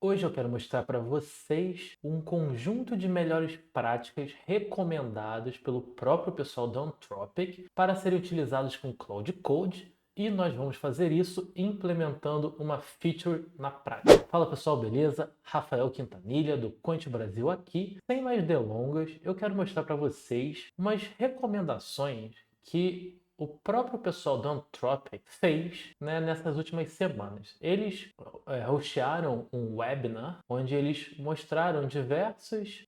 Hoje eu quero mostrar para vocês um conjunto de melhores práticas recomendadas pelo próprio pessoal da Anthropic para serem utilizados com Cloud Code e nós vamos fazer isso implementando uma feature na prática. Fala pessoal, beleza? Rafael Quintanilha do Quant Brasil aqui. Sem mais delongas, eu quero mostrar para vocês umas recomendações que o próprio pessoal da Anthropic fez, né, nessas últimas semanas. Eles hostearam um webinar onde eles mostraram diversas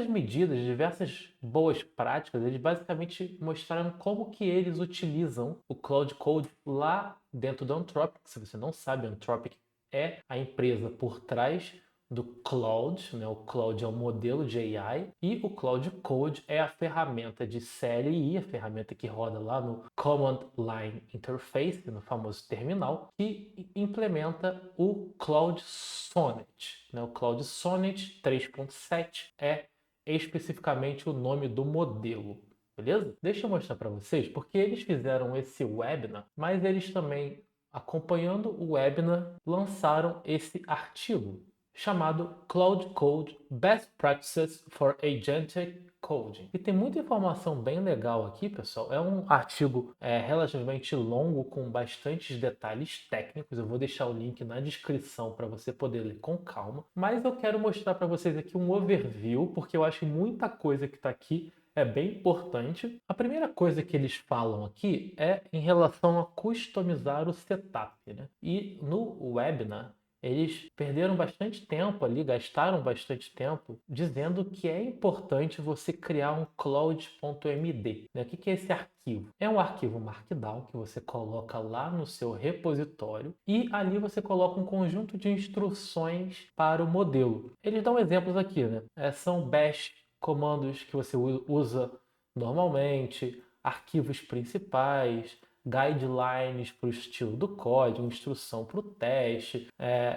medidas, diversas boas práticas. Eles basicamente mostraram como que eles utilizam o Cloud Code lá dentro da Anthropic. Se você não sabe, a Anthropic é a empresa por trás do Claude, né? O Claude é o modelo de AI e o Cloud Code é a ferramenta de CLI, a ferramenta que roda lá no Command Line Interface, no famoso terminal, que implementa o Cloud Sonnet, né? O Cloud Sonnet 3.7 é especificamente o nome do modelo. Beleza? Deixa eu mostrar para vocês, porque eles fizeram esse webinar, mas eles também, acompanhando o webinar, lançaram esse artigo chamado Cloud Code Best Practices for Agentic Coding. E tem muita informação bem legal aqui, pessoal. É um artigo relativamente longo, com bastantes detalhes técnicos. Eu vou deixar o link na descrição para você poder ler com calma. Mas eu quero mostrar para vocês aqui um overview, porque eu acho que muita coisa que está aqui é bem importante. A primeira coisa que eles falam aqui é em relação a customizar o setup, né? E no webinar, eles perderam bastante tempo ali, gastaram bastante tempo dizendo que é importante você criar um cloud.md, né? O que é esse arquivo? É um arquivo Markdown que você coloca lá no seu repositório e ali você coloca um conjunto de instruções para o modelo. Eles dão exemplos aqui, né? São bash, comandos que você usa normalmente, arquivos principais, guidelines para o estilo do código, instrução para o teste,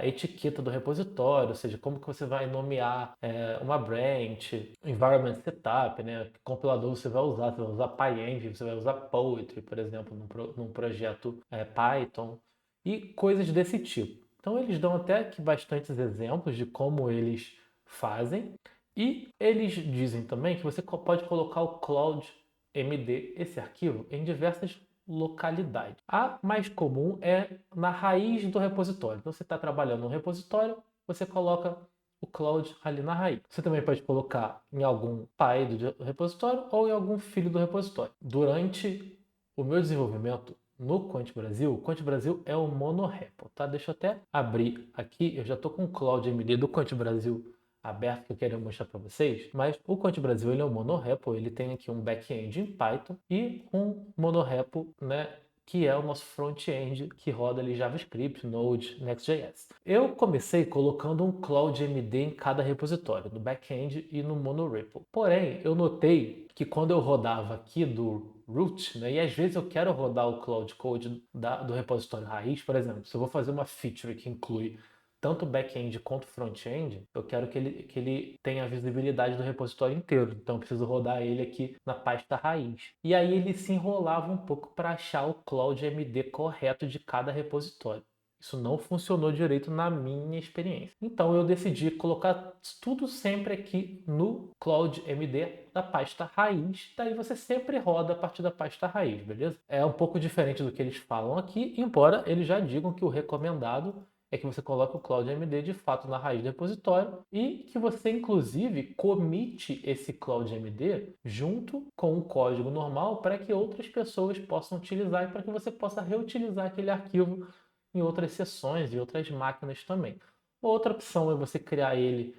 etiqueta do repositório, ou seja, como que você vai nomear uma branch, environment setup, né? Que compilador você vai usar PyEngine, você vai usar Poetry, por exemplo, num projeto Python, e coisas desse tipo. Então eles dão até aqui bastantes exemplos de como eles fazem, e eles dizem também que você pode colocar o Cloud MD, esse arquivo, em diversas localidades. A mais comum é na raiz do repositório. Então, você está trabalhando no repositório, você coloca o Cloud ali na raiz. Você também pode colocar em algum pai do repositório ou em algum filho do repositório. Durante o meu desenvolvimento no Quant Brasil, o Quant Brasil é um monorepo, tá? Deixa eu até abrir aqui, eu já estou com o Cloud MD do Quant Brasil aberto que eu quero mostrar para vocês, mas o Quant Brasil ele é um monorepo, ele tem aqui um back-end em Python e um monorepo, né, que é o nosso front-end que roda ali JavaScript, Node, Next.js. Eu comecei colocando um Cloud MD em cada repositório, no back-end e no monorepo. Porém, eu notei que quando eu rodava aqui do root, né, e às vezes eu quero rodar o Cloud Code do repositório raiz, por exemplo, se eu vou fazer uma feature que inclui tanto back-end quanto front-end, eu quero que ele tenha a visibilidade do repositório inteiro. Então eu preciso rodar ele aqui na pasta raiz. E aí ele se enrolava um pouco para achar o Cloud MD correto de cada repositório. Isso não funcionou direito na minha experiência. Então eu decidi colocar tudo sempre aqui no Cloud MD da pasta raiz. Daí você sempre roda a partir da pasta raiz, beleza? É um pouco diferente do que eles falam aqui, embora eles já digam que o recomendado é que você coloque o Cloud MD de fato na raiz do repositório e que você inclusive commite esse Cloud MD junto com o código normal para que outras pessoas possam utilizar e para que você possa reutilizar aquele arquivo em outras sessões e outras máquinas também. Outra opção é você criar ele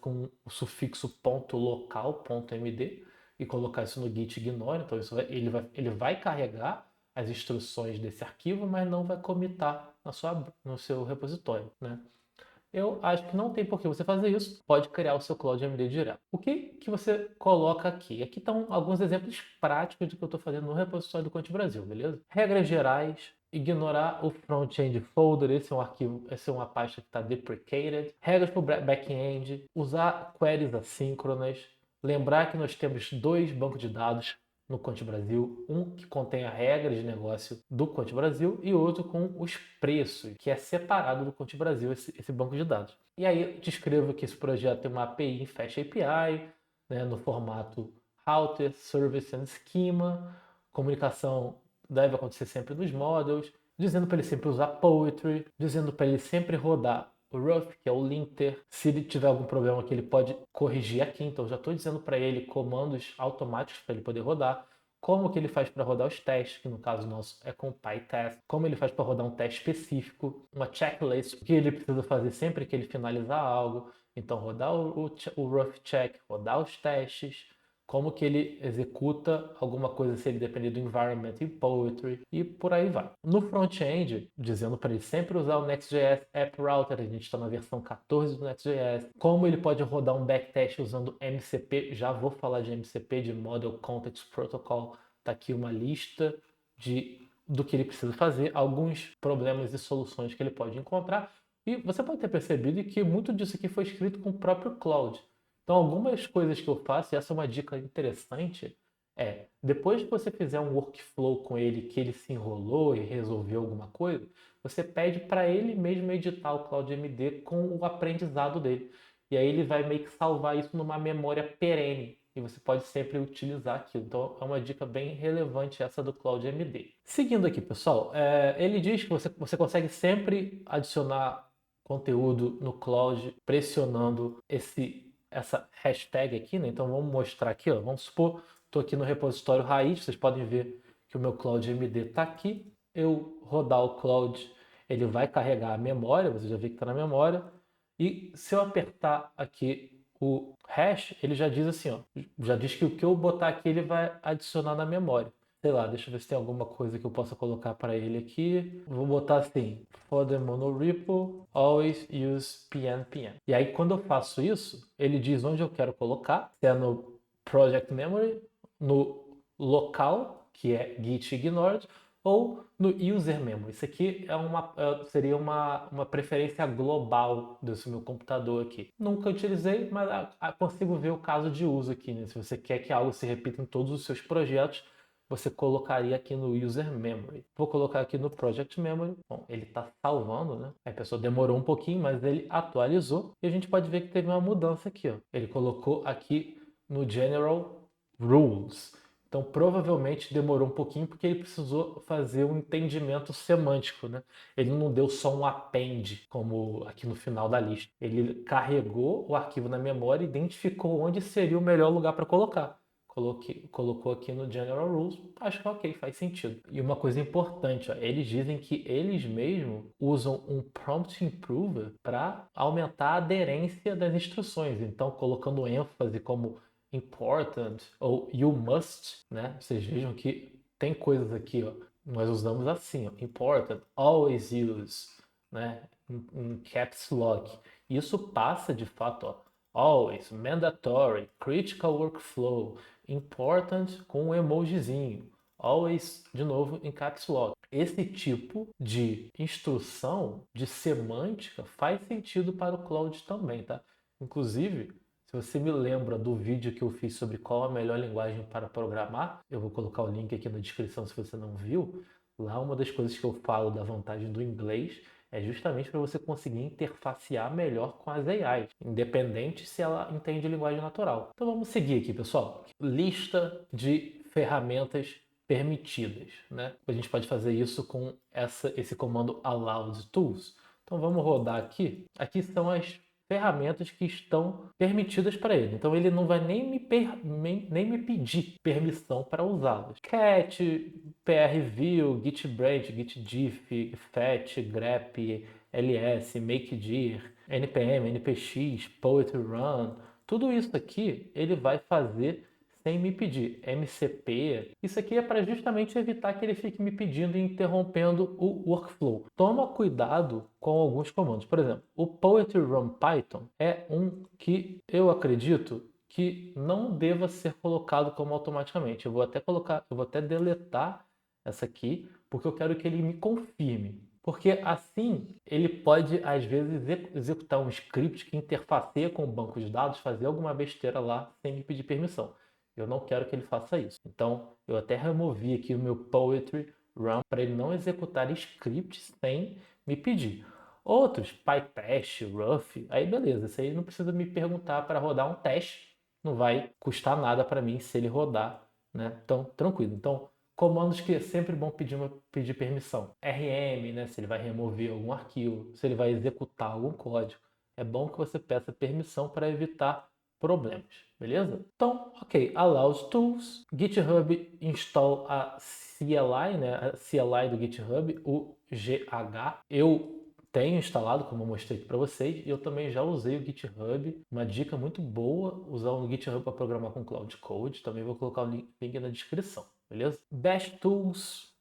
com o sufixo .local, .md, e colocar isso no git ignore. Então ele vai carregar as instruções desse arquivo, mas não vai comitar no seu repositório, né? Eu acho que não tem por que você fazer isso. Pode criar o seu Cloud MD direto. O que você coloca aqui? Aqui estão alguns exemplos práticos do que eu estou fazendo no repositório do Quant Brasil, beleza? Regras gerais. Ignorar o front-end folder, esse é um arquivo, essa é uma pasta que está deprecated. Regras para o back-end, usar queries assíncronas, lembrar que nós temos dois bancos de dados, no Conte Brasil, um que contém a regra de negócio do Conte Brasil e outro com os preços, que é separado do Conte Brasil esse banco de dados. E aí eu te escrevo que esse projeto tem uma API em Fast API, né, no formato Router, Service and Schema, comunicação deve acontecer sempre nos models, dizendo para ele sempre usar Poetry, dizendo para ele sempre rodar o Rough, que é o linter. Se ele tiver algum problema aqui, ele pode corrigir aqui. Então, já estou dizendo para ele comandos automáticos para ele poder rodar. Como que ele faz para rodar os testes, que no caso nosso é com PyTest. Como ele faz para rodar um teste específico. Uma checklist que ele precisa fazer sempre que ele finalizar algo. Então, rodar o Rough Check, rodar os testes, como que ele executa alguma coisa se ele depender do environment em Poetry e por aí vai. No front-end, dizendo para ele sempre usar o Next.js App Router, a gente está na versão 14 do Next.js, como ele pode rodar um backtest usando MCP, já vou falar de MCP, de Model Context Protocol, tá aqui uma lista do que ele precisa fazer, alguns problemas e soluções que ele pode encontrar, e você pode ter percebido que muito disso aqui foi escrito com o próprio Claude. Então, algumas coisas que eu faço, e essa é uma dica interessante, depois que você fizer um workflow com ele, que ele se enrolou e resolveu alguma coisa, você pede para ele mesmo editar o CloudMD com o aprendizado dele. E aí ele vai meio que salvar isso numa memória perene. E você pode sempre utilizar aquilo. Então é uma dica bem relevante essa do CloudMD. Seguindo aqui, pessoal, ele diz que você consegue sempre adicionar conteúdo no Cloud pressionando essa hashtag aqui, né? Então vamos mostrar aqui, ó. Vamos supor, estou aqui no repositório raiz, vocês podem ver que o meu CloudMD está aqui. Eu rodar o Cloud, ele vai carregar a memória, você já vê que está na memória. E se eu apertar aqui o hash, ele já diz assim, ó, já diz que o que eu botar aqui ele vai adicionar na memória. Sei lá, deixa eu ver se tem alguma coisa que eu possa colocar para ele aqui. Vou botar assim, for the monorepo, always use pnpm. E aí quando eu faço isso, ele diz onde eu quero colocar, se é no project memory, no local, que é git ignored, ou no user memory. Isso aqui seria uma preferência global desse meu computador aqui. Nunca utilizei, mas consigo ver o caso de uso aqui, né? Se você quer que algo se repita em todos os seus projetos, você colocaria aqui no user memory. Vou colocar aqui no project memory. Bom, ele está salvando, né? A pessoa demorou um pouquinho, mas ele atualizou. E a gente pode ver que teve uma mudança aqui, ó. Ele colocou aqui no general rules. Então, provavelmente demorou um pouquinho porque ele precisou fazer um entendimento semântico, né? Ele não deu só um append, como aqui no final da lista. Ele carregou o arquivo na memória e identificou onde seria o melhor lugar para colocar. Colocou aqui no General Rules, acho que é ok, faz sentido. E uma coisa importante, ó, eles dizem que eles mesmos usam um Prompt Improver para aumentar a aderência das instruções. Então, colocando ênfase como important ou you must, né? Vocês vejam que tem coisas aqui, ó, nós usamos assim, ó, important, always use, né? Em caps lock. Isso passa de fato, ó, always, mandatory, critical workflow, important com um emojizinho, always, de novo, em caps lock. Esse tipo de instrução, de semântica, faz sentido para o Cloud também, tá? Inclusive, se você me lembra do vídeo que eu fiz sobre qual a melhor linguagem para programar, eu vou colocar o link aqui na descrição se você não viu. Lá uma das coisas que eu falo da vantagem do inglês é justamente para você conseguir interfacear melhor com as AIs, independente se ela entende linguagem natural. Então vamos seguir aqui, pessoal. Lista de ferramentas permitidas, né? A gente pode fazer isso com esse comando allowed tools. Então vamos rodar aqui. Aqui são as ferramentas que estão permitidas para ele. Então ele não vai nem me pedir permissão para usá-las. Cat, prview, gitbranch, gitdiff, fetch, grep, ls, makedir, npm, npx, poetry run, tudo isso aqui ele vai fazer sem me pedir. MCP, isso aqui é para justamente evitar que ele fique me pedindo e interrompendo o workflow. Toma cuidado com alguns comandos. Por exemplo, o Poetry Run Python é um que eu acredito que não deva ser colocado como automaticamente. Eu vou até deletar essa aqui, porque eu quero que ele me confirme. Porque assim ele pode, às vezes, executar um script que interfaceia com o banco de dados, fazer alguma besteira lá sem me pedir permissão. Eu não quero que ele faça isso. Então, eu até removi aqui o meu Poetry Run para ele não executar scripts sem me pedir. Outros, PyTest, Rough, aí beleza, isso aí não precisa me perguntar para rodar um teste, não vai custar nada para mim se ele rodar, né? Então, tranquilo. Então, comandos que é sempre bom pedir permissão. RM, né? Se ele vai remover algum arquivo, se ele vai executar algum código. É bom que você peça permissão para evitar problemas, beleza? Então, ok, allows tools, GitHub install a CLI, né? A CLI do GitHub, o GH. Eu tenho instalado, como eu mostrei aqui para vocês, e eu também já usei o GitHub. Uma dica muito boa, usar o GitHub para programar com Cloud Code. Também vou colocar o link na descrição, beleza? Bash Tools,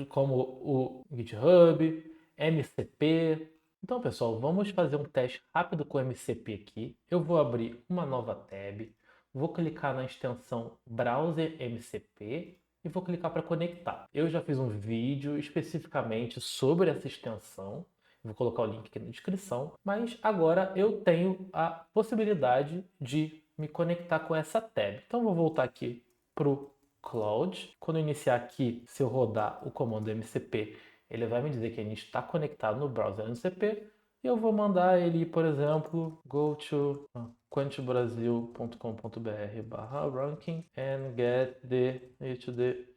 como o GitHub, MCP. Então, pessoal, vamos fazer um teste rápido com o MCP aqui. Eu vou abrir uma nova tab, vou clicar na extensão Browser MCP e vou clicar para conectar. Eu já fiz um vídeo especificamente sobre essa extensão. Vou colocar o link aqui na descrição, mas agora eu tenho a possibilidade de me conectar com essa tab. Então vou voltar aqui para o Cloud. Quando eu iniciar aqui, se eu rodar o comando MCP, ele vai me dizer que a gente está conectado no browser MCP e eu vou mandar ele, por exemplo, go to quantibrasil.com.br/ranking and get the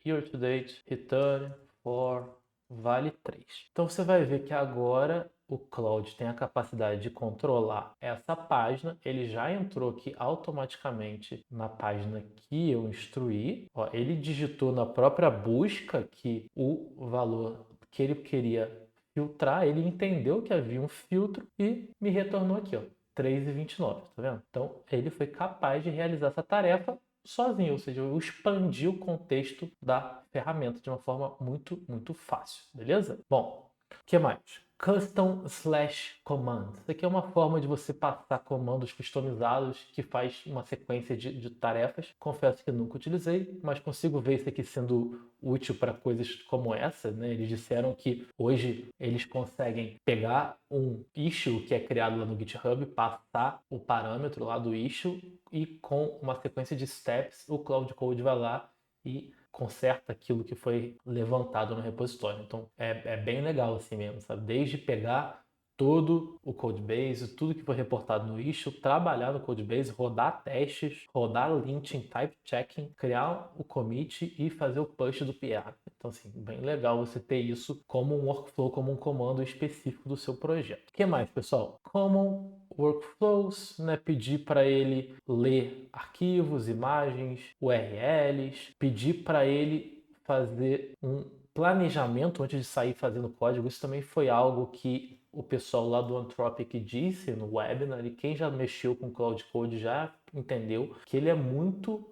year-to-date return for vale 3. Então você vai ver que agora o Cloud tem a capacidade de controlar essa página. Ele já entrou aqui automaticamente na página que eu instruí. Ó, ele digitou na própria busca que o valor que ele queria filtrar, ele entendeu que havia um filtro e me retornou aqui, ó, 3,29, tá vendo? Então ele foi capaz de realizar essa tarefa sozinho, ou seja, eu expandi o contexto da ferramenta de uma forma muito fácil, beleza? Bom, o que mais? Custom/command. Isso aqui é uma forma de você passar comandos customizados que faz uma sequência de tarefas. Confesso que nunca utilizei, mas consigo ver isso aqui sendo útil para coisas como essa, né? Eles disseram que hoje eles conseguem pegar um issue que é criado lá no GitHub, passar o parâmetro lá do issue e com uma sequência de steps o Cloud Code vai lá e conserta aquilo que foi levantado no repositório. Então é bem legal assim mesmo, sabe? Desde pegar todo o codebase, tudo que foi reportado no issue, trabalhar no codebase, rodar testes, rodar linting, type checking, criar o commit e fazer o push do PR. Então, assim, bem legal você ter isso como um workflow, como um comando específico do seu projeto. O que mais, pessoal? Common workflows, né? Pedir para ele ler arquivos, imagens, URLs, pedir para ele fazer um planejamento antes de sair fazendo código. Isso também foi algo que o pessoal lá do Anthropic disse no webinar, e quem já mexeu com Cloud Code já entendeu que ele é muito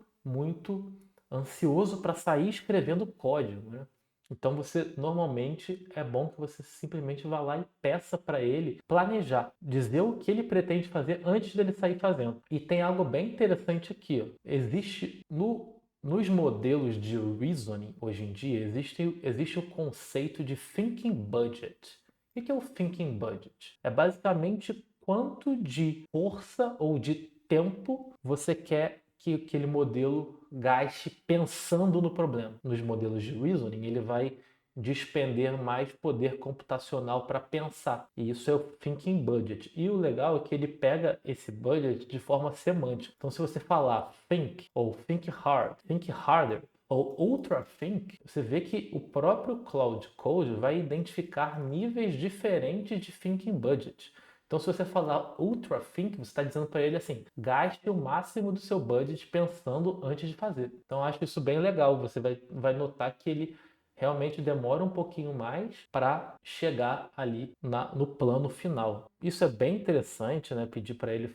ansioso para sair escrevendo código, né? Então você normalmente é bom que você simplesmente vá lá e peça para ele planejar, dizer o que ele pretende fazer antes dele sair fazendo. E tem algo bem interessante aqui, ó. Existe nos modelos de reasoning hoje em dia existe o conceito de thinking budget. O que é o thinking budget? É basicamente quanto de força ou de tempo você quer que aquele modelo gaste pensando no problema. Nos modelos de reasoning, ele vai despender mais poder computacional para pensar. E isso é o thinking budget. E o legal é que ele pega esse budget de forma semântica. Então, se você falar think ou think hard, think harder, ou ultra think, você vê que o próprio Cloud Code vai identificar níveis diferentes de thinking budget. Então, se você falar ultra think, você está dizendo para ele assim: gaste o máximo do seu budget pensando antes de fazer. Então, eu acho isso bem legal. Você vai notar que ele realmente demora um pouquinho mais para chegar ali no plano final. Isso é bem interessante, né? Pedir para ele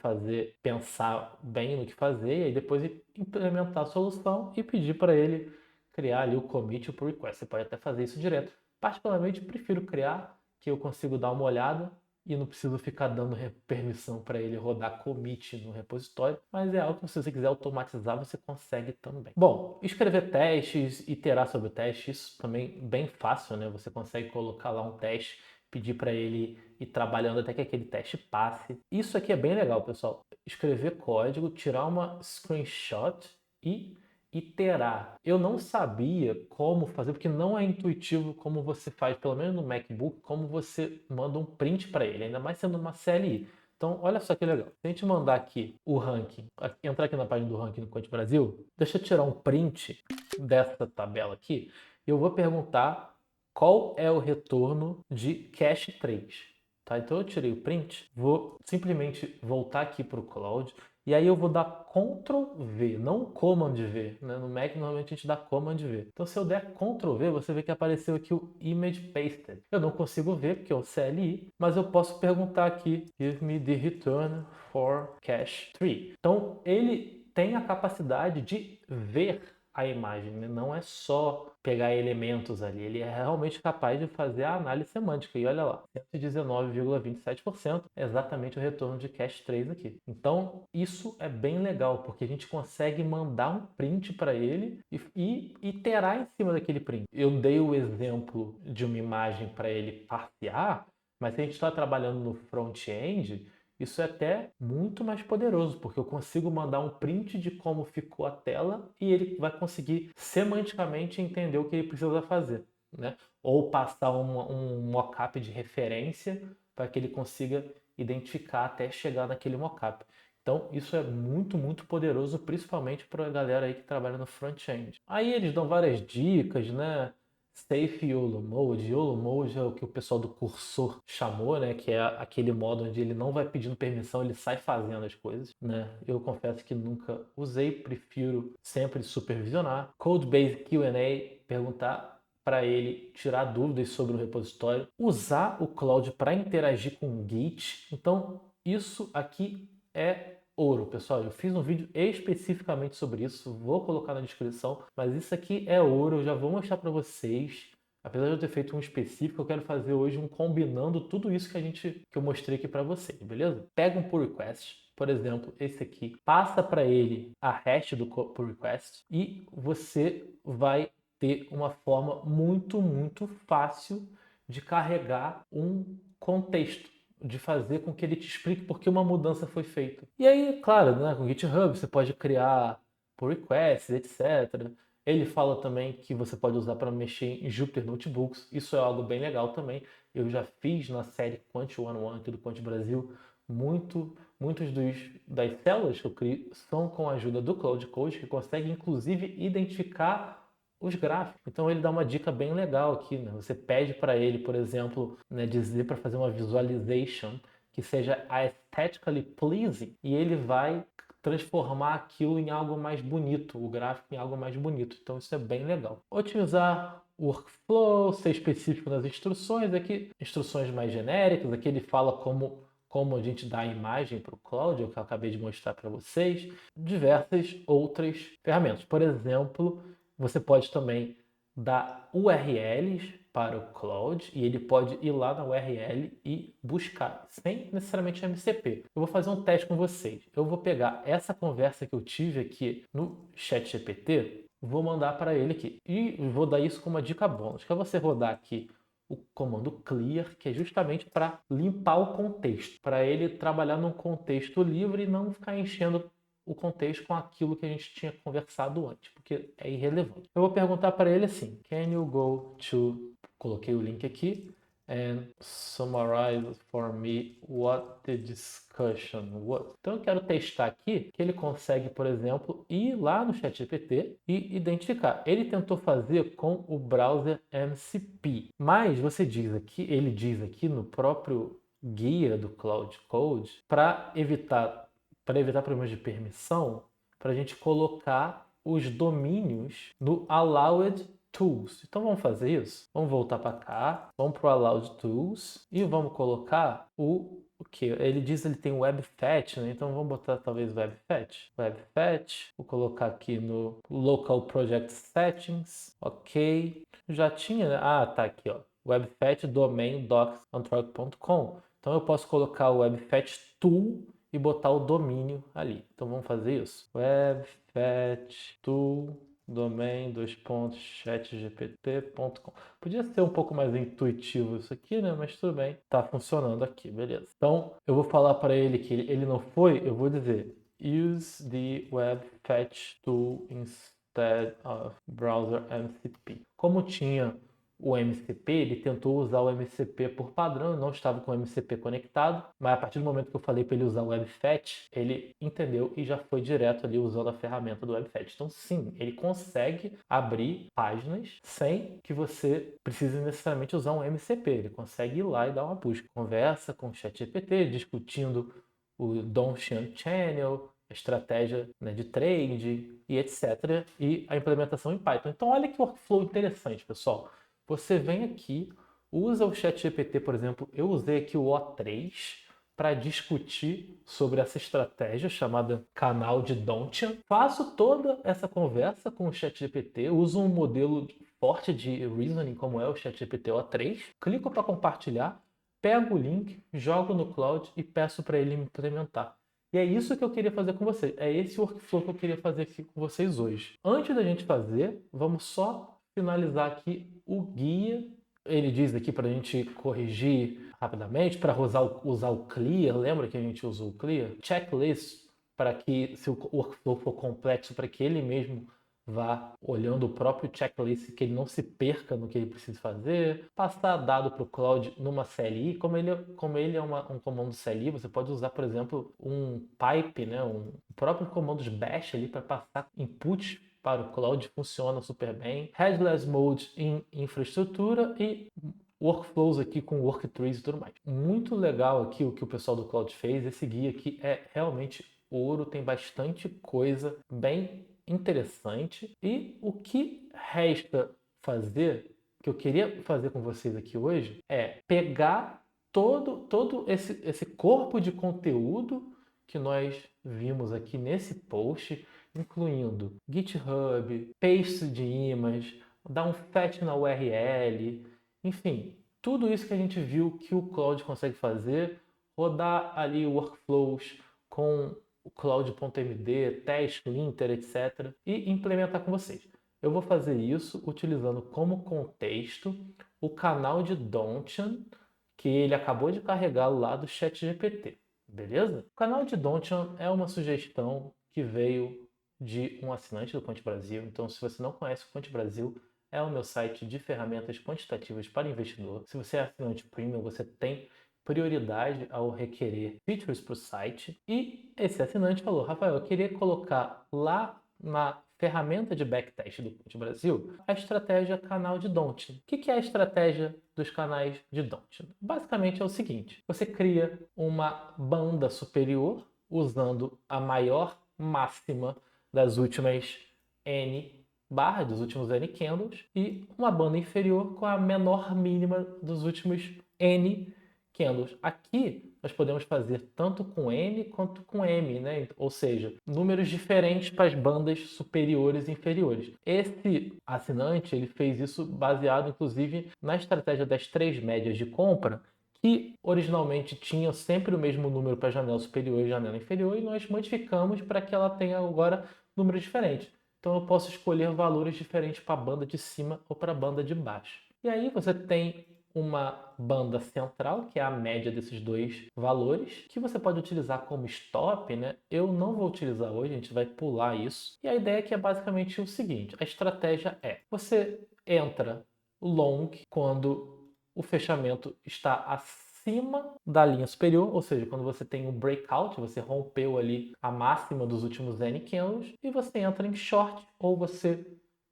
pensar bem no que fazer e aí depois implementar a solução e pedir para ele criar ali o commit e o pull request. Você pode até fazer isso direto. Particularmente, prefiro criar, que eu consigo dar uma olhada e não preciso ficar dando permissão para ele rodar commit no repositório, mas é algo que se você quiser automatizar, você consegue também. Bom, escrever testes, iterar sobre o teste, isso também bem fácil, né? Você consegue colocar lá um teste, pedir para ele ir trabalhando até que aquele teste passe. Isso aqui é bem legal, pessoal. Escrever código, tirar uma screenshot e iterar. Eu não sabia como fazer, porque não é intuitivo como você faz, pelo menos no MacBook, como você manda um print para ele, ainda mais sendo uma CLI. Então, olha só que legal. Se a gente mandar aqui o ranking, entrar aqui na página do ranking do Code Brasil, deixa eu tirar um print dessa tabela aqui, e eu vou perguntar qual é o retorno de Cache 3. Tá? Então eu tirei o print, vou simplesmente voltar aqui para o Cloud, e aí eu vou dar Ctrl V, não Command V. Né? No Mac normalmente a gente dá Command V. Então se eu der Ctrl V, você vê que apareceu aqui o Image Pasted. Eu não consigo ver porque é o CLI, mas eu posso perguntar aqui, Give me the return for cache 3. Então ele tem a capacidade de ver a imagem, né? Não é só pegar elementos ali, ele é realmente capaz de fazer a análise semântica. E olha lá, 119,27% é exatamente o retorno de Cache 3 aqui. Então, isso é bem legal, porque a gente consegue mandar um print para ele e iterar em cima daquele print. Eu dei o exemplo de uma imagem para ele parsear, mas se a gente está trabalhando no front-end, isso é até muito mais poderoso, porque eu consigo mandar um print de como ficou a tela e ele vai conseguir semanticamente entender o que ele precisa fazer, né? Ou passar um mockup de referência para que ele consiga identificar até chegar naquele mockup. Então, isso é muito, muito poderoso, principalmente para a galera aí que trabalha no front-end. Aí eles dão várias dicas, né? Safe YOLO Mode. YOLO Mode é o que o pessoal do cursor chamou, né? Que é aquele modo onde ele não vai pedindo permissão, ele sai fazendo as coisas, né? Eu confesso que nunca usei, prefiro sempre supervisionar. Codebase Q&A, perguntar para ele tirar dúvidas sobre o repositório. Usar o Cloud para interagir com o Git. Então, isso aqui é ouro, pessoal. Eu fiz um vídeo especificamente sobre isso, vou colocar na descrição, mas isso aqui é ouro, eu já vou mostrar para vocês. Apesar de eu ter feito um específico, eu quero fazer hoje um combinando tudo isso que eu mostrei aqui para vocês, beleza? Pega um pull request, por exemplo, esse aqui, passa para ele a hash do pull request e você vai ter uma forma muito, muito fácil de carregar um contexto, de fazer com que ele te explique por que uma mudança foi feita. E aí, claro, né, com o GitHub você pode criar pull requests, etc. Ele fala também que você pode usar para mexer em Jupyter Notebooks. Isso é algo bem legal também. Eu já fiz na série Quant 101 aqui do Quant Brasil. Muitos das células que eu crio são com a ajuda do Cloud Code, que consegue inclusive identificar os gráficos. Então ele dá uma dica bem legal aqui, né? Você pede para ele, por exemplo, né, dizer para fazer uma visualization que seja aesthetically pleasing e ele vai transformar aquilo em algo mais bonito, o gráfico em algo mais bonito. Então isso é bem legal. Otimizar o workflow, ser específico nas instruções, aqui instruções mais genéricas, aqui ele fala como a gente dá a imagem para o Cloud, que eu acabei de mostrar para vocês, diversas outras ferramentas. Por exemplo, você pode também dar URLs para o Cloud e ele pode ir lá na URL e buscar, sem necessariamente MCP. Eu vou fazer um teste com vocês. Eu vou pegar essa conversa que eu tive aqui no ChatGPT, vou mandar para ele aqui. E vou dar isso como uma dica bônus, que é você rodar aqui o comando clear, que é justamente para limpar o contexto, para ele trabalhar num contexto livre e não ficar enchendo o contexto com aquilo que a gente tinha conversado antes, porque é irrelevante. Eu vou perguntar para ele assim: Can you go to... Coloquei o link aqui. And summarize for me what the discussion was. Então eu quero testar aqui que ele consegue, por exemplo, ir lá no ChatGPT e identificar. Ele tentou fazer com o browser MCP, mas ele diz aqui no próprio guia do Cloud Code para evitar problemas de permissão, para a gente colocar os domínios no Allowed Tools. Então vamos fazer isso? Vamos voltar para cá, vamos para o Allowed Tools e vamos colocar o que? Ele diz que ele tem WebFetch, né? Então vamos botar talvez WebFetch. WebFetch, vou colocar aqui no Local Project Settings, ok. Já tinha, né? Ah, tá aqui, ó. WebFetch domain docs.com. Então eu posso colocar o WebFetch Tool e botar o domínio ali. Então vamos fazer isso. Webfetch Tool domain chatgpt.com. Podia ser um pouco mais intuitivo isso aqui, né? Mas tudo bem, tá funcionando aqui, beleza. Então eu vou falar para ele que ele não foi, eu vou dizer use the web fetch tool instead of browser MCP. Como tinha o MCP, ele tentou usar o MCP por padrão, não estava com o MCP conectado, mas a partir do momento que eu falei para ele usar o WebFetch, ele entendeu e já foi direto ali usando a ferramenta do WebFetch. Então sim, ele consegue abrir páginas sem que você precise necessariamente usar um MCP, ele consegue ir lá e dar uma busca. Conversa com o ChatGPT, discutindo o Dongxian Channel, a estratégia, né, de trade e etc. E a implementação em Python. Então olha que workflow interessante, pessoal. Você vem aqui, usa o ChatGPT, por exemplo, eu usei aqui o O3 para discutir sobre essa estratégia chamada canal de Dongxian. Faço toda essa conversa com o ChatGPT, uso um modelo forte de reasoning como é o ChatGPT O3, clico para compartilhar, pego o link, jogo no cloud e peço para ele implementar. E é isso que eu queria fazer com vocês. É esse workflow que eu queria fazer aqui com vocês hoje. Antes da gente fazer, vamos só finalizar aqui o guia. Ele diz aqui para a gente corrigir rapidamente, para usar o Clear. Lembra que a gente usou o Clear? Checklist, para que, se o workflow for complexo, para que ele mesmo vá olhando o próprio checklist, que ele não se perca no que ele precisa fazer. Passar dado para o Cloud numa CLI, como ele é um comando CLI, você pode usar, por exemplo, um pipe, né, um próprio comando de bash ali para passar input para o Cloud, funciona super bem. Headless Mode em infraestrutura e workflows aqui com worktrees e tudo mais. Muito legal aqui o que o pessoal do Cloud fez. Esse guia aqui é realmente ouro, tem bastante coisa bem interessante. E o que resta fazer, que eu queria fazer com vocês aqui hoje, é pegar todo esse corpo de conteúdo que nós vimos aqui nesse post, incluindo GitHub, paste de image, dar um fetch na URL, enfim, tudo isso que a gente viu que o Cloud consegue fazer, rodar ali workflows com o Cloud.md, teste, linter, etc. e implementar com vocês. Eu vou fazer isso utilizando como contexto o canal de Dongxian, que ele acabou de carregar lá do ChatGPT, beleza? O canal de Dongxian é uma sugestão que veio de um assinante do Quant Brasil. Então, se você não conhece o Quant Brasil, é o meu site de ferramentas quantitativas para investidor. Se você é assinante premium, você tem prioridade ao requerer features para o site. E esse assinante falou: Rafael, eu queria colocar lá na ferramenta de backtest do Quant Brasil a estratégia canal de Dongxian. O que é a estratégia dos canais de Dongxian? Basicamente é o seguinte: você cria uma banda superior usando a maior máxima das últimas N barras, dos últimos N candles, e uma banda inferior com a menor mínima dos últimos N candles. Aqui nós podemos fazer tanto com N quanto com M, né? Ou seja, números diferentes para as bandas superiores e inferiores. Esse assinante ele fez isso baseado inclusive na estratégia das três médias de compra, que originalmente tinha sempre o mesmo número para a janela superior e janela inferior, e nós modificamos para que ela tenha agora números diferentes. Então eu posso escolher valores diferentes para a banda de cima ou para a banda de baixo. E aí você tem uma banda central, que é a média desses dois valores, que você pode utilizar como stop, né? Eu não vou utilizar hoje, a gente vai pular isso. E a ideia aqui é basicamente o seguinte: a estratégia é: você entra long quando o fechamento está acima da linha superior, ou seja, quando você tem um breakout, você rompeu ali a máxima dos últimos N candles, e você entra em short ou você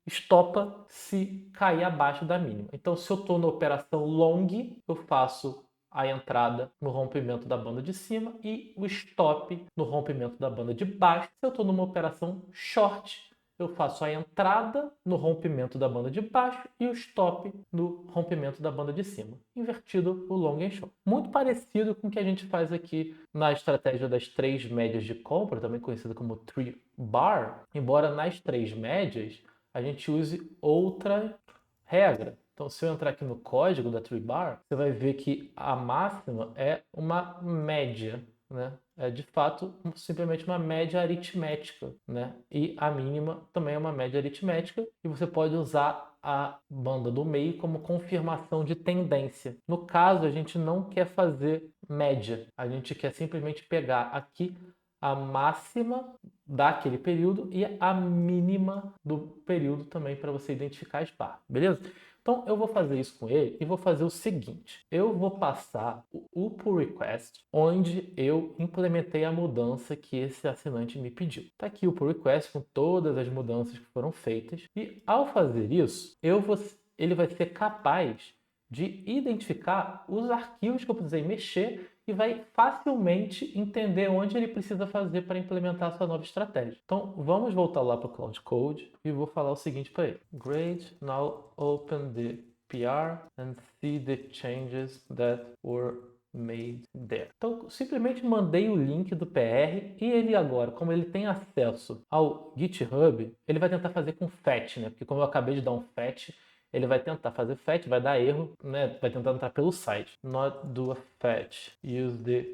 estopa se cair abaixo da mínima. Então, se eu estou na operação long, eu faço a entrada no rompimento da banda de cima e o stop no rompimento da banda de baixo. Se eu estou numa operação short, eu faço a entrada no rompimento da banda de baixo e o stop no rompimento da banda de cima. Invertido o long and short. Muito parecido com o que a gente faz aqui na estratégia das três médias de compra, também conhecida como three bar, embora nas três médias a gente use outra regra. Então, se eu entrar aqui no código da Tree Bar, você vai ver que a máxima é uma média, né? É de fato simplesmente uma média aritmética, né? E a mínima também é uma média aritmética, e você pode usar a banda do meio como confirmação de tendência. No caso, a gente não quer fazer média, a gente quer simplesmente pegar aqui a máxima daquele período e a mínima do período também para você identificar as barras, beleza? Então eu vou fazer isso com ele e vou fazer o seguinte, eu vou passar o pull request onde eu implementei a mudança que esse assinante me pediu. Está aqui o pull request com todas as mudanças que foram feitas e ao fazer isso, ele vai ser capaz de identificar os arquivos que eu precisei mexer e vai facilmente entender onde ele precisa fazer para implementar a sua nova estratégia. Então, vamos voltar lá para o Cloud Code e vou falar o seguinte para ele. Great, now open the PR and see the changes that were made there. Então, simplesmente mandei o link do PR e ele agora, como ele tem acesso ao GitHub, ele vai tentar fazer com fetch, né? Porque como eu acabei de dar um fetch, ele vai tentar fazer fetch, vai dar erro, né? Vai tentar entrar pelo site. Not do a fetch. Use the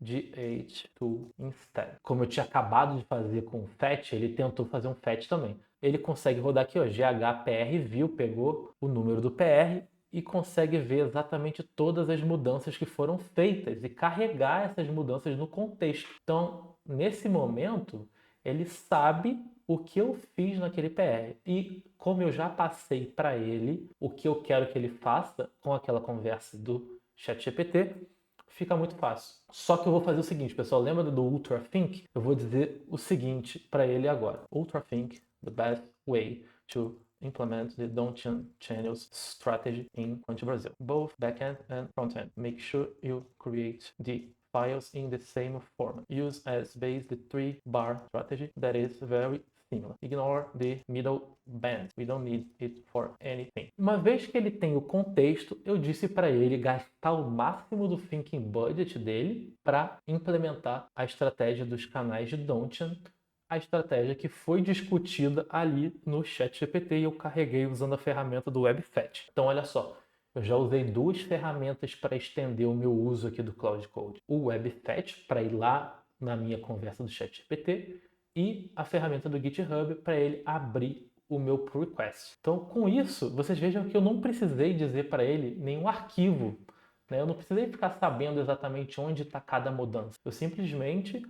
GH tool instead. Como eu tinha acabado de fazer com o fetch, ele tentou fazer um fetch também. Ele consegue rodar aqui, ó, GHPR view, pegou o número do PR e consegue ver exatamente todas as mudanças que foram feitas e carregar essas mudanças no contexto. Então, nesse momento, ele sabe o que eu fiz naquele PR. E como eu já passei para ele o que eu quero que ele faça com aquela conversa do ChatGPT, fica muito fácil. Só que eu vou fazer o seguinte, pessoal, lembra do UltraThink? Eu vou dizer o seguinte para ele agora. UltraThink, the best way to implement the Don't Channels strategy in Quant Brazil, both backend and frontend. Make sure you create the files in the same format. Use as base the 3-bar strategy that is very similar. Ignore the middle band. We don't need it for anything. Uma vez que ele tem o contexto, eu disse para ele gastar o máximo do thinking budget dele para implementar a estratégia dos canais de Dongchan, a estratégia que foi discutida ali no ChatGPT e eu carreguei usando a ferramenta do WebFetch. Então, olha só, eu já usei duas ferramentas para estender o meu uso aqui do Cloud Code. O WebFetch, para ir lá na minha conversa do ChatGPT, e a ferramenta do GitHub para ele abrir o meu pull request. Então, com isso, vocês vejam que eu não precisei dizer para ele nenhum arquivo, né? Eu não precisei ficar sabendo exatamente onde está cada mudança. Eu simplesmente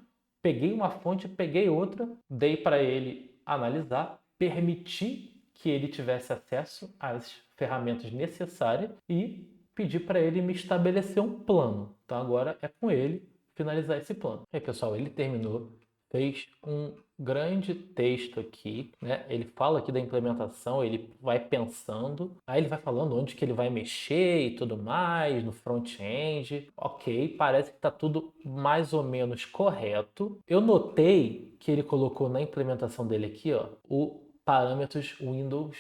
peguei uma fonte, peguei outra, dei para ele analisar, permiti que ele tivesse acesso às ferramentas necessárias e pedi para ele me estabelecer um plano. Então agora é com ele finalizar esse plano. E aí, pessoal, ele terminou, fez um grande texto aqui, né? Ele fala aqui da implementação, ele vai pensando, aí ele vai falando onde que ele vai mexer e tudo mais, no front-end. Ok, parece que está tudo mais ou menos correto. Eu notei que ele colocou na implementação dele aqui, ó, o parâmetros Windows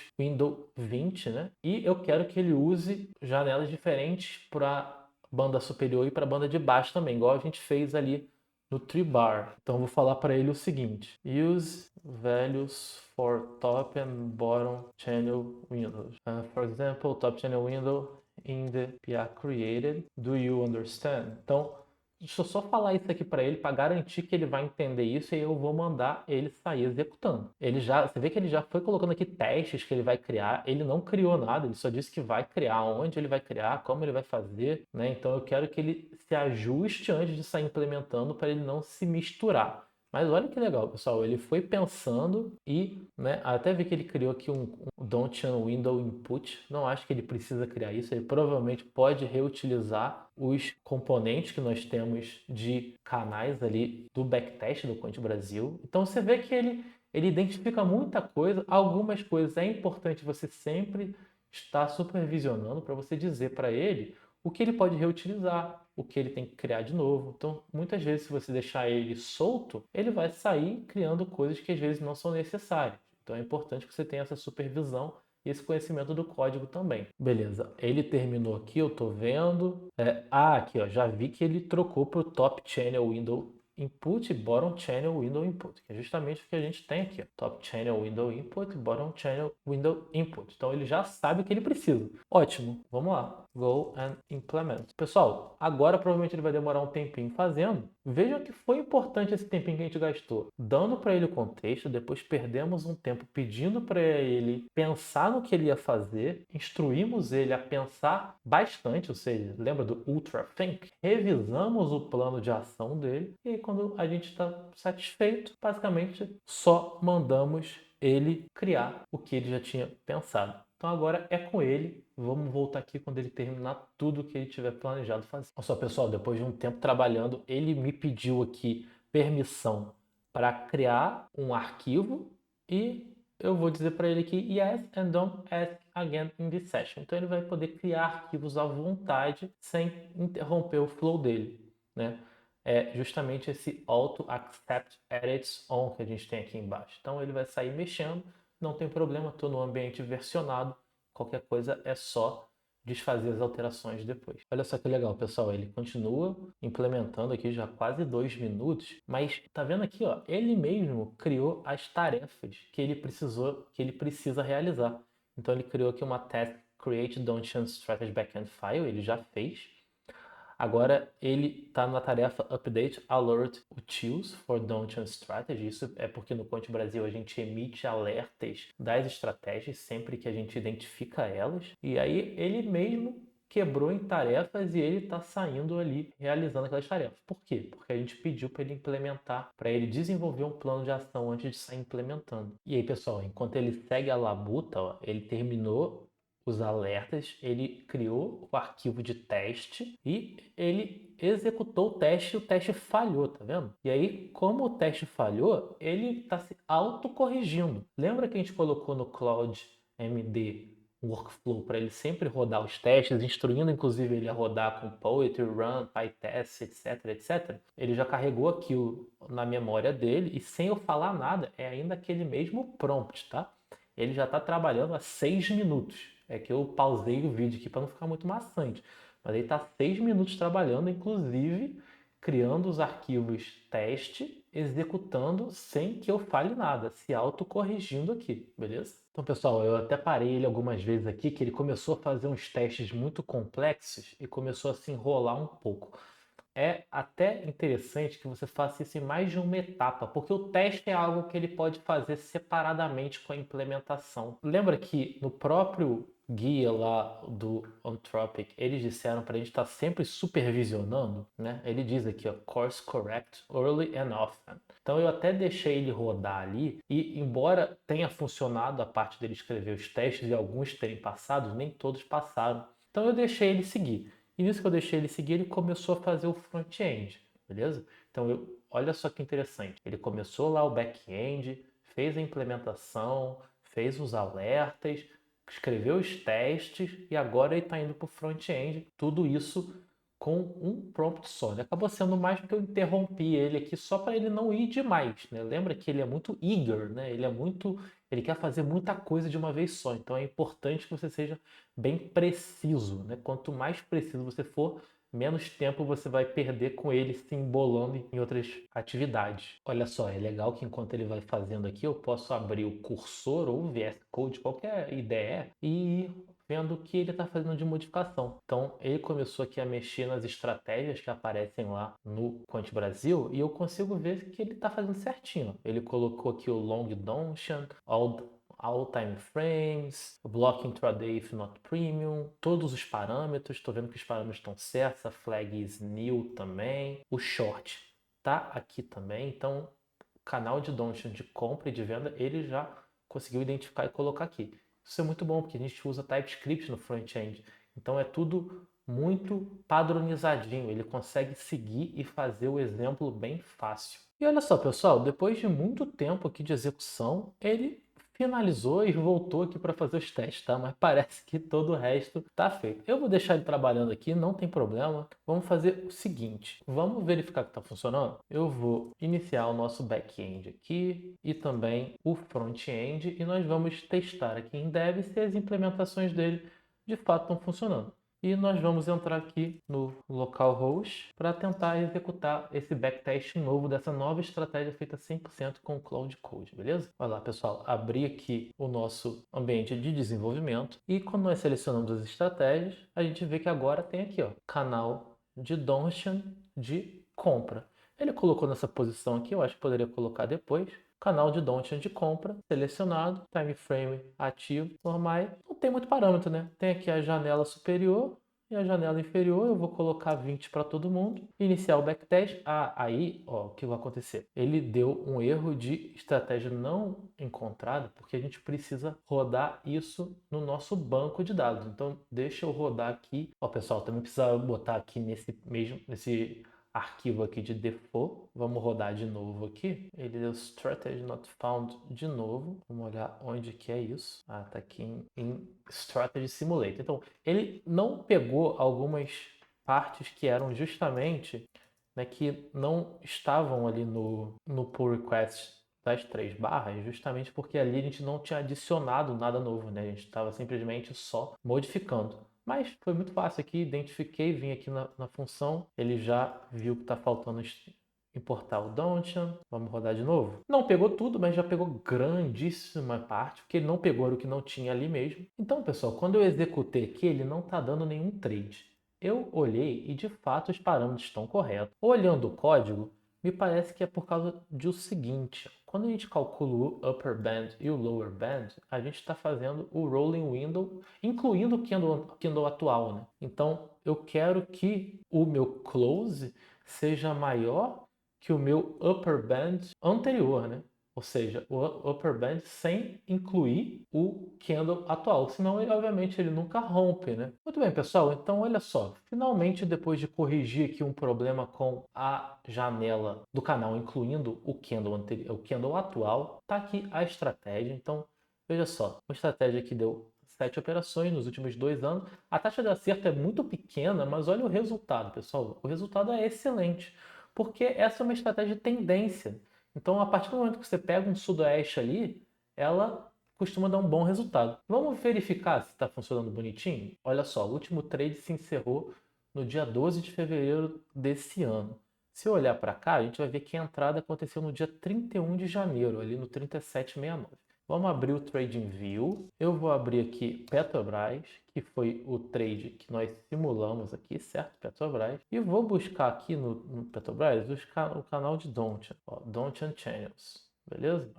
20, né? E eu quero que ele use janelas diferentes para banda superior e para banda de baixo também, igual a gente fez ali no TreeBar. Então vou falar para ele o seguinte: use values for top and bottom channel windows. For example, top channel window in the PR created. Do you understand? Então, deixa eu só falar isso aqui para ele para garantir que ele vai entender isso e eu vou mandar ele sair executando. Você vê que ele já foi colocando aqui testes que ele vai criar. Ele não criou nada, ele só disse que vai criar, onde ele vai criar, como ele vai fazer, né? Então eu quero que ele se ajuste antes de sair implementando para ele não se misturar. Mas olha que legal, pessoal, ele foi pensando e, né, até vi que ele criou aqui um Don't Window Input. Não acho que ele precisa criar isso, ele provavelmente pode reutilizar os componentes que nós temos de canais ali do backtest do Quant Brasil. Então você vê que ele identifica muita coisa, algumas coisas é importante você sempre estar supervisionando para você dizer para ele o que ele pode reutilizar, o que ele tem que criar de novo. Então, muitas vezes, se você deixar ele solto, ele vai sair criando coisas que às vezes não são necessárias. Então, é importante que você tenha essa supervisão e esse conhecimento do código também. Beleza, ele terminou aqui, eu tô vendo. Aqui, ó, já vi que ele trocou para o Top Channel Window Input e Bottom Channel Window Input, que é justamente o que a gente tem aqui, ó. Top Channel Window Input e Bottom Channel Window Input. Então ele já sabe o que ele precisa. Ótimo, vamos lá. Go and implement. Pessoal, agora provavelmente ele vai demorar um tempinho fazendo, Veja que foi importante esse tempinho que a gente gastou dando para ele o contexto, depois perdemos um tempo pedindo para ele pensar no que ele ia fazer, instruímos ele a pensar bastante, ou seja, lembra do Ultra Think? Revisamos o plano de ação dele e aí, quando a gente está satisfeito, basicamente só mandamos ele criar o que ele já tinha pensado. Então agora é com ele. Vamos voltar aqui quando ele terminar tudo que ele tiver planejado fazer. Olha só, pessoal, depois de um tempo trabalhando, ele me pediu aqui permissão para criar um arquivo e eu vou dizer para ele aqui yes and don't ask again in this session. Então ele vai poder criar arquivos à vontade sem interromper o flow dele, né? É justamente esse auto accept edits on que a gente tem aqui embaixo. Então ele vai sair mexendo, não tem problema, estou no ambiente versionado, qualquer coisa é só desfazer as alterações depois. Olha só que legal, pessoal, ele continua implementando aqui já quase 2 minutos, mas tá vendo aqui, ó, ele mesmo criou as tarefas que ele precisa realizar. Então ele criou aqui uma task create Dongchan strategy backend file, ele já fez. Agora ele está na tarefa Update Alert Utils for Dongchan Strategy. Isso é porque no Conte Brasil a gente emite alertas das estratégias sempre que a gente identifica elas. E aí ele mesmo quebrou em tarefas e ele está saindo ali realizando aquelas tarefas. Por quê? Porque a gente pediu para ele implementar, para ele desenvolver um plano de ação antes de sair implementando. E aí, pessoal, enquanto ele segue a labuta, ó, ele terminou os alertas, ele criou o arquivo de teste e ele executou o teste e o teste falhou, tá vendo? E aí, como o teste falhou, ele está se autocorrigindo. Lembra que a gente colocou no Cloud MD um workflow para ele sempre rodar os testes, instruindo inclusive ele a rodar com Poetry, Run, PyTest, etc, etc. Ele já carregou aquilo na memória dele e sem eu falar nada, é ainda aquele mesmo prompt, tá? Ele já está trabalhando há 6 minutos. É que eu pausei o vídeo aqui para não ficar muito maçante. Mas ele está 6 minutos trabalhando, inclusive criando os arquivos teste, executando sem que eu fale nada, se autocorrigindo aqui, beleza? Então, pessoal, eu até parei ele algumas vezes aqui, que ele começou a fazer uns testes muito complexos e começou a se enrolar um pouco. É até interessante que você faça isso em mais de uma etapa, porque o teste é algo que ele pode fazer separadamente com a implementação. Lembra que no próprio guia lá do Anthropic, eles disseram para a gente estar sempre supervisionando, né? Ele diz aqui, ó, course correct early and often. Então eu até deixei ele rodar ali e embora tenha funcionado a parte dele escrever os testes e alguns terem passado, nem todos passaram. Então eu deixei ele seguir. E nisso que eu deixei ele seguir, ele começou a fazer o front-end, beleza? Então, olha só que interessante. Ele começou lá o back-end, fez a implementação, fez os alertas, escreveu os testes e agora ele está indo para o front-end. Tudo isso com um prompt só. Ele acabou sendo mais porque eu interrompi ele aqui só para ele não ir demais, né? Lembra que ele é muito eager, né? Ele quer fazer muita coisa de uma vez só. Então é importante que você seja bem preciso, né? Quanto mais preciso você for, menos tempo você vai perder com ele se embolando em outras atividades. Olha só, é legal que enquanto ele vai fazendo aqui, eu posso abrir o cursor ou o VS Code, qualquer ideia, e vendo o que ele está fazendo de modificação. Então, ele começou aqui a mexer nas estratégias que aparecem lá no Quant Brasil e eu consigo ver que ele está fazendo certinho. Ele colocou aqui o Long Dongchan, all time frames, block intraday if not premium, todos os parâmetros, estou vendo que os parâmetros estão certos, a flag is new também, o short tá aqui também, então o canal de Dongchan de compra e de venda ele já conseguiu identificar e colocar aqui. Isso é muito bom porque a gente usa TypeScript no front-end, então é tudo muito padronizadinho, ele consegue seguir e fazer o exemplo bem fácil. E olha só, pessoal, depois de muito tempo aqui de execução, ele finalizou e voltou aqui para fazer os testes, tá? Mas parece que todo o resto tá feito. Eu vou deixar ele trabalhando aqui, não tem problema. Vamos fazer o seguinte, vamos verificar que está funcionando? Eu vou iniciar o nosso back-end aqui e também o front-end e nós vamos testar aqui em Dev se as implementações dele de fato estão funcionando. E nós vamos entrar aqui no localhost para tentar executar esse backtest novo dessa nova estratégia feita 100% com o Cloud Code, beleza? Olha lá, pessoal, abri aqui o nosso ambiente de desenvolvimento e quando nós selecionamos as estratégias, a gente vê que agora tem aqui, ó, canal de Dongchan de compra. Ele colocou nessa posição aqui, eu acho que poderia colocar depois. Canal de Donchian de compra, selecionado, time frame ativo, normal. Não tem muito parâmetro, né? Tem aqui a janela superior e a janela inferior. Eu vou colocar 20 para todo mundo. Iniciar o backtest. Aí, ó, o que vai acontecer? Ele deu um erro de estratégia não encontrada, porque a gente precisa rodar isso no nosso banco de dados. Então, deixa eu rodar aqui. Ó, pessoal, também precisa botar aqui nesse arquivo aqui de default. Vamos rodar de novo aqui. Ele deu strategy not found de novo. Vamos olhar onde que é isso. Tá aqui em strategy simulator. Então, ele não pegou algumas partes que eram justamente, né, que não estavam ali no pull request das 3 barras, justamente porque ali a gente não tinha adicionado nada novo, né? A gente estava simplesmente só modificando. Mas foi muito fácil aqui, identifiquei, vim aqui na função, ele já viu que está faltando importar o Donchian. Vamos rodar de novo. Não pegou tudo, mas já pegou grandíssima parte, porque ele não pegou o que não tinha ali mesmo. Então, pessoal, quando eu executei aqui, ele não está dando nenhum trade. Eu olhei e de fato os parâmetros estão corretos. Olhando o código, me parece que é por causa do seguinte: quando a gente calcula o upper band e o lower band, a gente está fazendo o rolling window, incluindo o candle atual, né? Então eu quero que o meu close seja maior que o meu upper band anterior, né? Ou seja, o upper band sem incluir o candle atual, senão obviamente ele nunca rompe, né? Muito bem, pessoal, então olha só, finalmente depois de corrigir aqui um problema com a janela do canal, incluindo o candle anterior, o candle atual, tá aqui a estratégia. Então, veja só, uma estratégia que deu 7 operações nos últimos 2 anos. A taxa de acerto é muito pequena, mas olha o resultado, pessoal. O resultado é excelente, porque essa é uma estratégia de tendência. Então, a partir do momento que você pega um sudoeste ali, ela costuma dar um bom resultado. Vamos verificar se está funcionando bonitinho? Olha só, o último trade se encerrou no dia 12 de fevereiro desse ano. Se eu olhar para cá, a gente vai ver que a entrada aconteceu no dia 31 de janeiro, ali no 3769. Vamos abrir o TradingView. Eu vou abrir aqui Petrobras, que foi o trade que nós simulamos aqui, certo? Petrobras. E vou buscar aqui no Petrobras o canal de Donchian, Donchian Channels. Beleza?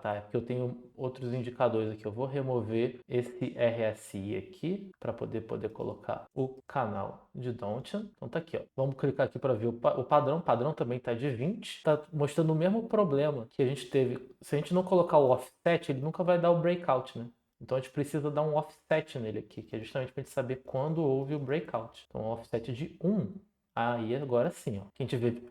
Tá. É porque eu tenho outros indicadores aqui. Eu vou remover esse RSI aqui para poder colocar o canal de Donchian. Então tá aqui, ó. Vamos clicar aqui para ver o padrão. O padrão também tá de 20. Tá mostrando o mesmo problema que a gente teve. Se a gente não colocar o offset, ele nunca vai dar o breakout, né? Então a gente precisa dar um offset nele aqui, que é justamente para a gente saber quando houve o breakout. Então um offset de 1. Aí agora sim, ó.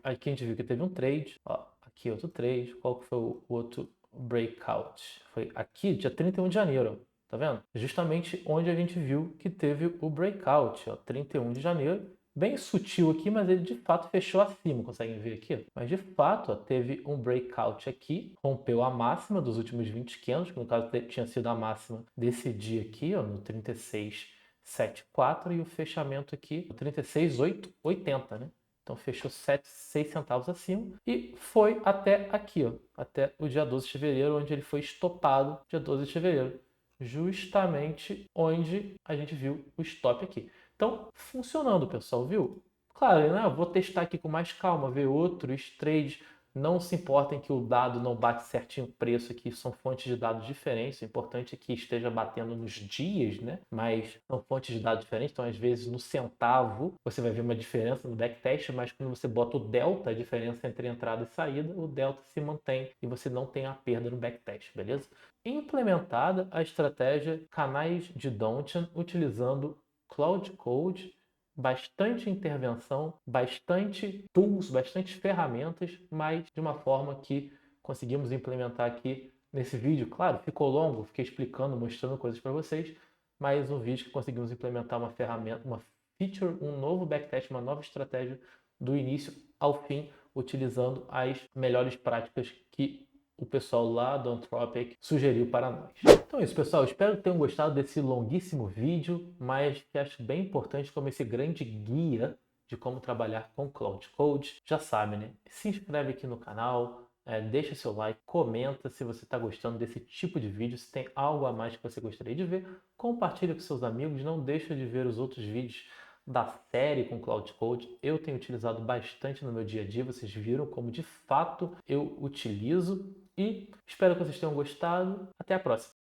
Aqui a gente viu que teve um trade, ó. Aqui outro trade. Qual que foi o outro breakout? Foi aqui, dia 31 de janeiro, ó. Tá vendo? Justamente onde a gente viu que teve o breakout, ó, 31 de janeiro. Bem sutil aqui, mas ele de fato fechou acima, conseguem ver aqui? Mas de fato, ó, teve um breakout aqui, rompeu a máxima dos últimos 20 candles, que no caso tinha sido a máxima desse dia aqui, ó, no 36,74, e o fechamento aqui no 36,880, né? Então fechou 6 centavos acima e foi até aqui, ó, até o dia 12 de fevereiro, onde ele foi estopado, dia 12 de fevereiro, justamente onde a gente viu o stop aqui. Então, funcionando, pessoal, viu? Claro, né? Eu vou testar aqui com mais calma, ver outros trades. Não se importem que o dado não bate certinho o preço aqui, são fontes de dados diferentes. O importante é que esteja batendo nos dias, né? Mas são fontes de dados diferentes, então às vezes no centavo você vai ver uma diferença no backtest, mas quando você bota o delta, a diferença entre entrada e saída, o delta se mantém e você não tem a perda no backtest, beleza? Implementada a estratégia canais de Donchian utilizando Cloud Code, bastante intervenção, bastante tools, bastante ferramentas, mas de uma forma que conseguimos implementar aqui nesse vídeo. Claro, ficou longo, fiquei explicando, mostrando coisas para vocês, mas um vídeo que conseguimos implementar uma ferramenta, uma feature, um novo backtest, uma nova estratégia do início ao fim, utilizando as melhores práticas que o pessoal lá do Anthropic sugeriu para nós. Então é isso, pessoal. Espero que tenham gostado desse longuíssimo vídeo, mas que acho bem importante como esse grande guia de como trabalhar com Cloud Code. Já sabe, né? Se inscreve aqui no canal, deixa seu like, comenta se você está gostando desse tipo de vídeo, se tem algo a mais que você gostaria de ver, compartilha com seus amigos, não deixa de ver os outros vídeos da série com Cloud Code. Eu tenho utilizado bastante no meu dia a dia, vocês viram como de fato eu utilizo e espero que vocês tenham gostado. Até a próxima!